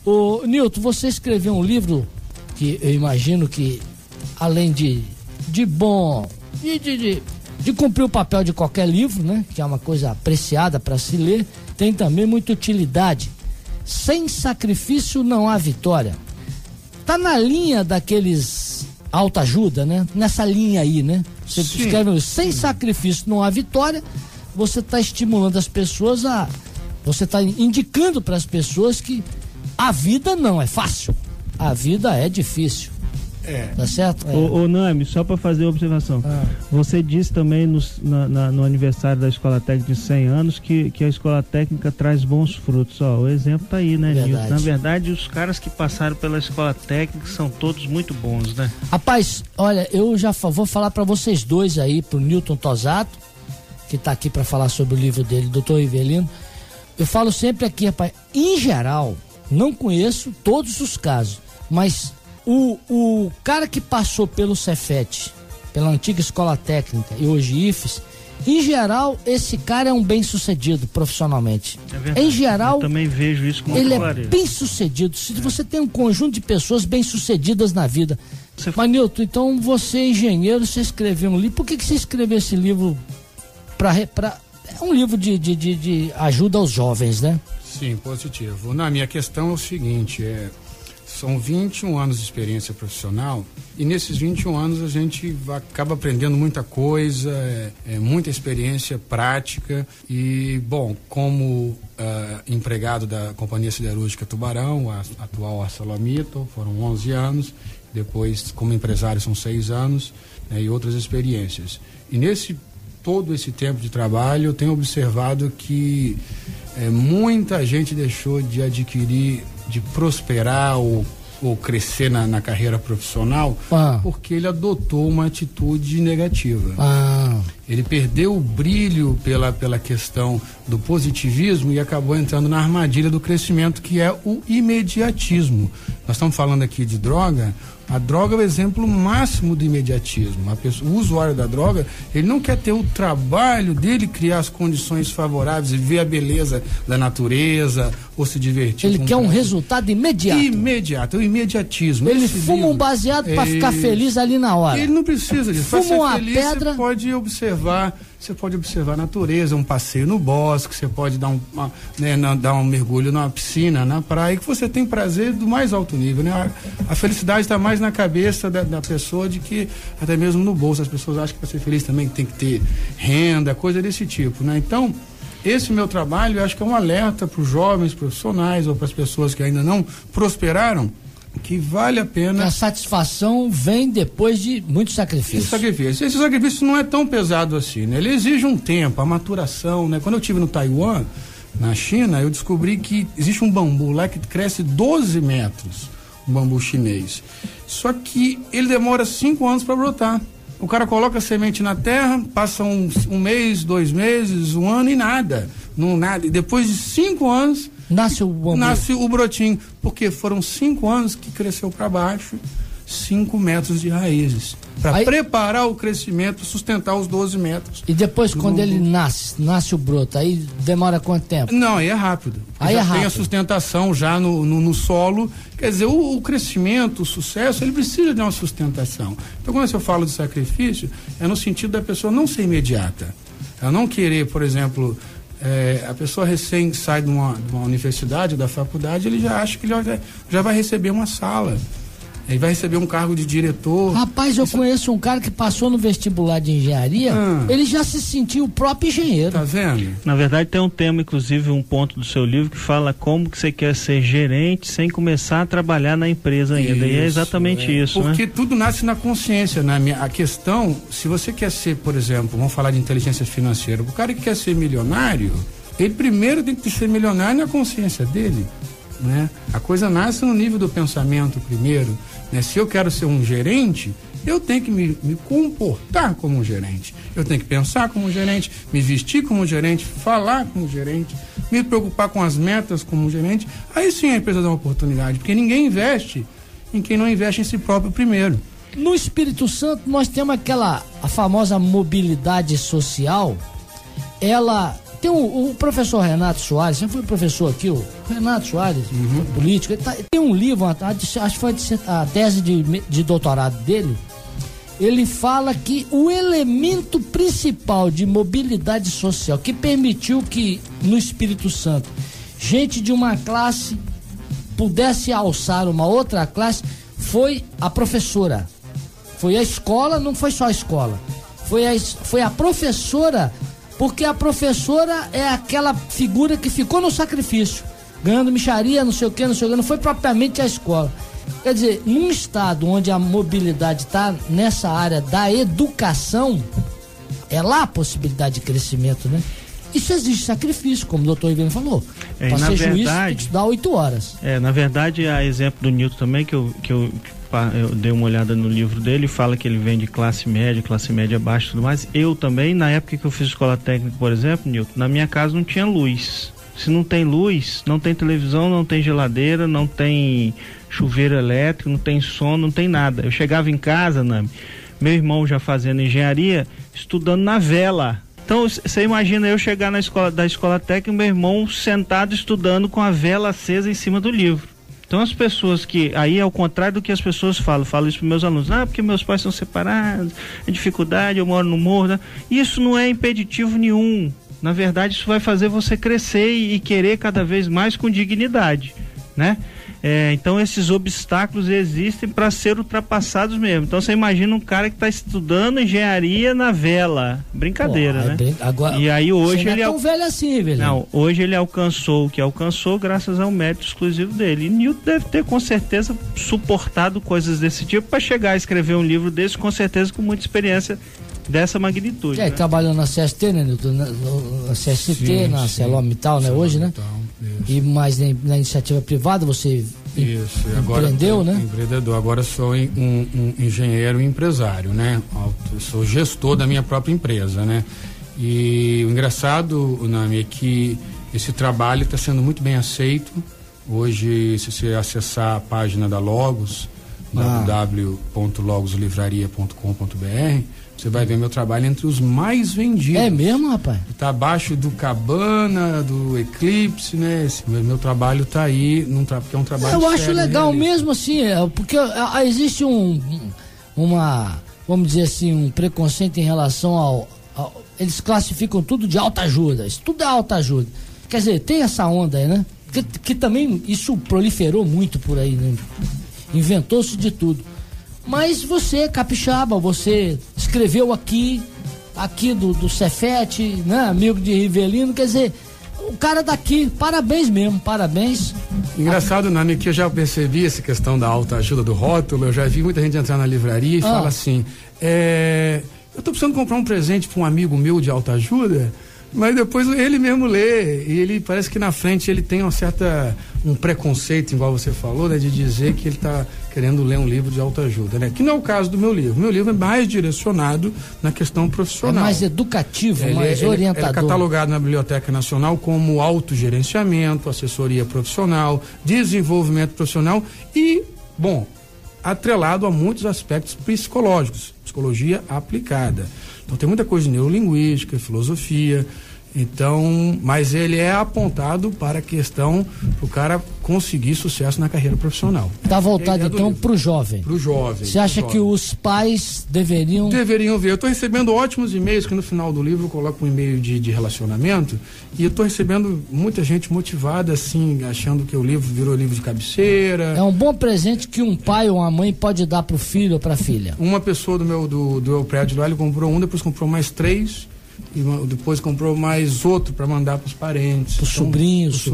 Ô, Nilton, você escreveu um livro que eu imagino que, além de bom, de cumprir o papel de qualquer livro, né? Que é uma coisa apreciada para se ler, tem também muita utilidade. Sem sacrifício não há vitória. Tá na linha daqueles autoajuda, né? Nessa linha aí, né? Você escreve, sem sacrifício não há vitória. Você tá estimulando as pessoas você tá indicando para as pessoas que a vida não é fácil. A vida é difícil. Tá certo? Ô Nami, só para fazer uma observação. Você disse também no aniversário da Escola Técnica de 100 anos que a Escola Técnica traz bons frutos. Ó, o exemplo tá aí, né, Nilton? Na verdade, os caras que passaram pela Escola Técnica são todos muito bons, né? Rapaz, olha, eu já vou falar para vocês dois aí, pro Nilton Tosato, que tá aqui para falar sobre o livro dele, Dr. Rivelino. Eu falo sempre aqui, rapaz, em geral, não conheço todos os casos, mas o cara que passou pelo Cefet, pela antiga Escola Técnica e hoje IFES, em geral, esse cara é um bem-sucedido profissionalmente. É verdade. Em geral, eu também vejo isso com ele clareza. É bem-sucedido. Se você tem um conjunto de pessoas bem-sucedidas na vida. Mas, Nilton, então você é engenheiro, você escreveu um livro. Por que você escreveu esse livro é um livro de ajuda aos jovens, né? Sim, positivo. Na minha questão é o seguinte, são 21 anos de experiência profissional e nesses 21 anos a gente acaba aprendendo muita coisa, muita experiência prática e, bom, como empregado da Companhia Siderúrgica Tubarão, a atual ArcelorMittal, foram 11 anos, depois como empresário são 6 anos, né, e outras experiências. E todo esse tempo de trabalho eu tenho observado que muita gente deixou de adquirir, de prosperar ou crescer na carreira profissional porque ele adotou uma atitude negativa. Ele perdeu o brilho pela questão do positivismo e acabou entrando na armadilha do crescimento, que é o imediatismo. Nós estamos falando aqui de droga. A droga é o exemplo máximo do imediatismo. O usuário da droga, ele não quer ter o trabalho dele criar as condições favoráveis e ver a beleza da natureza ou se divertir. Ele quer um resultado imediato. Imediato, é o imediatismo. Ele fuma um baseado para ficar feliz ali na hora. Ele não precisa disso. Fuma uma pedra. Você pode observar a natureza, um passeio no bosque, você pode dar um mergulho numa piscina, na praia, que você tem prazer do mais alto nível, né? A felicidade está mais na cabeça da pessoa de que até mesmo no bolso. As pessoas acham que para ser feliz também tem que ter renda, coisa desse tipo, né? Então, esse meu trabalho, eu acho que é um alerta para os jovens profissionais ou para as pessoas que ainda não prosperaram, que vale a pena. A satisfação vem depois de muito sacrifício. Esse sacrifício não é tão pesado assim, né? Ele exige um tempo, a maturação, né? Quando eu estive no Taiwan, na China, eu descobri que existe um bambu lá que cresce 12 metros, um bambu chinês. Só que ele demora 5 anos para brotar. O cara coloca a semente na terra, passa um mês, 2 meses, 1 ano e nada. E depois de 5 anos nasce o bambu. Nasce o brotinho, porque foram 5 anos que cresceu para baixo, 5 metros de raízes, para preparar o crescimento, sustentar os 12 metros. E depois, quando ele nasce o broto, aí demora quanto tempo? Não, aí é rápido. Tem a sustentação já no solo. Quer dizer, o crescimento, o sucesso, ele precisa de uma sustentação. Então, quando eu falo de sacrifício, é no sentido da pessoa não ser imediata. Ela não querer, por exemplo, a pessoa recém sai de uma universidade, da faculdade, ele já acha que ele já vai receber uma sala. Ele vai receber um cargo de diretor. Rapaz, eu conheço um cara que passou no vestibular de engenharia, ele já se sentiu o próprio engenheiro. Tá vendo? Na verdade tem um tema, inclusive um ponto do seu livro que fala como que você quer ser gerente sem começar a trabalhar na empresa ainda. E é exatamente isso, porque né? tudo nasce na consciência, né? A questão, se você quer ser, por exemplo, vamos falar de inteligência financeira, o cara que quer ser milionário, ele primeiro tem que ser milionário na consciência dele, né? A coisa nasce no nível do pensamento primeiro, né? Se eu quero ser um gerente, eu tenho que me comportar como um gerente, eu tenho que pensar como um gerente, me vestir como um gerente, falar como um gerente, me preocupar com as metas como um gerente. Aí sim a empresa dá uma oportunidade, porque ninguém investe em quem não investe em si próprio primeiro. No Espírito Santo nós temos a famosa mobilidade social. Ela Tem o professor Renato Soares, sempre foi professor aqui, o Renato Soares, político, tem um livro, acho que foi a tese de doutorado dele. Ele fala que o elemento principal de mobilidade social que permitiu que no Espírito Santo gente de uma classe pudesse alçar uma outra classe foi a professora. Foi a escola, não foi só a escola. Foi a professora, porque a professora é aquela figura que ficou no sacrifício, ganhando mixaria, não sei o que, não foi propriamente a escola. Quer dizer, num estado onde a mobilidade está nessa área da educação, é lá a possibilidade de crescimento, né? Isso exige sacrifício, como o doutor Ivan falou. Para ser juiz, tem que estudar 8 horas. Na verdade, a exemplo do Newton também, que eu dei uma olhada no livro dele, fala que ele vem de classe média baixa e tudo mais. Eu também, na época que eu fiz escola técnica, por exemplo, Newton, na minha casa não tinha luz. Se não tem luz, não tem televisão, não tem geladeira, não tem chuveiro elétrico, não tem som, não tem nada. Eu chegava em casa, meu irmão já fazendo engenharia, estudando na vela. Então, você imagina eu chegar da escola técnica, meu irmão sentado estudando com a vela acesa em cima do livro. Então, as pessoas que, aí é o contrário do que as pessoas falam, falo isso para meus alunos, porque meus pais são separados, é dificuldade, eu moro no morro, né? Isso não é impeditivo nenhum. Na verdade, isso vai fazer você crescer e querer cada vez mais com dignidade, né? Então esses obstáculos existem para ser ultrapassados mesmo. Então você imagina um cara que está estudando engenharia na vela, brincadeira, né? Agora, e aí hoje você ele não é tão velho assim, velho. Não, hoje ele alcançou o que alcançou graças ao mérito exclusivo dele. E Newton deve ter com certeza suportado coisas desse tipo para chegar a escrever um livro desse, com certeza com muita experiência dessa magnitude. Né? Trabalhando na CST, né, Newton? Na CST, sim, na Celomital, né, hoje, né? E mais na iniciativa privada você empreendeu, né? Empreendedor. Agora sou um engenheiro e empresário, né? Eu sou gestor da minha própria empresa, né? E o engraçado, Nami, é que esse trabalho está sendo muito bem aceito. Hoje, se você acessar a página da Logos, www.logoslivraria.com.br, você vai ver meu trabalho entre os mais vendidos. É mesmo, rapaz? Está abaixo do Cabana, do Eclipse, né? Meu trabalho está aí, porque é um trabalho eu acho sério, legal realista. mesmo assim, porque existe vamos dizer assim, um preconceito em relação eles classificam tudo de alta ajuda, isso tudo é alta ajuda. Quer dizer, tem essa onda aí, né? Que também isso proliferou muito por aí, né? Inventou-se de tudo. Mas você é capixaba, você escreveu aqui do Cefete, né? Amigo de Rivelino, quer dizer, o cara daqui, parabéns mesmo, parabéns. Engraçado, Nani, que eu já percebi essa questão da alta ajuda do rótulo, eu já vi muita gente entrar na livraria e fala assim, eu tô precisando comprar um presente para um amigo meu de alta ajuda, mas depois ele mesmo lê, e ele parece que na frente ele tem um preconceito, igual você falou, né, de dizer que ele está querendo ler um livro de autoajuda, né? Que não é o caso do meu livro. Meu livro é mais direcionado na questão profissional. É mais educativo, mais orientador. Ele é catalogado na Biblioteca Nacional como autogerenciamento, assessoria profissional, desenvolvimento profissional e, atrelado a muitos aspectos psicológicos, psicologia aplicada. Então tem muita coisa de neurolinguística, filosofia, mas ele é apontado para a questão do cara conseguir sucesso na carreira profissional. Está voltado então para o jovem. Para o jovem. Você acha que os pais deveriam ver? Eu estou recebendo ótimos e-mails, que no final do livro eu coloco um e-mail de relacionamento, e eu estou recebendo muita gente motivada, assim, achando que o livro virou livro de cabeceira. É um bom presente que um pai ou uma mãe pode dar para o filho ou para a filha. Uma pessoa do meu prédio lá, ele comprou um, depois comprou mais 3, e depois comprou mais outro para mandar para os parentes. Para os sobrinhos.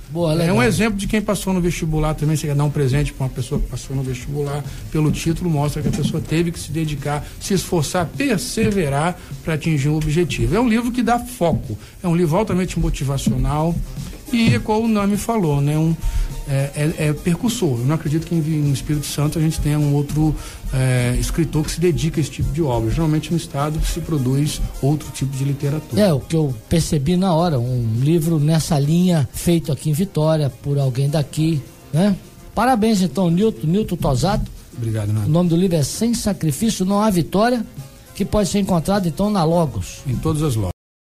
Boa, legal. É um exemplo de quem passou no vestibular também. Você quer dar um presente para uma pessoa que passou no vestibular, pelo título, mostra que a pessoa teve que se dedicar, se esforçar, perseverar para atingir um objetivo. É um livro que dá foco, é um livro altamente motivacional e, como o nome falou, né, é percussor. Eu não acredito que no Espírito Santo a gente tenha um outro escritor que se dedica a esse tipo de obra. Geralmente no estado se produz outro tipo de literatura. O que eu percebi na hora, um livro nessa linha, feito aqui em Vitória por alguém daqui, né? Parabéns então, Newton Tosato. Obrigado, Nando. O nome do livro é Sem Sacrifício Não Há Vitória, que pode ser encontrado então na Logos. Em todas as lojas.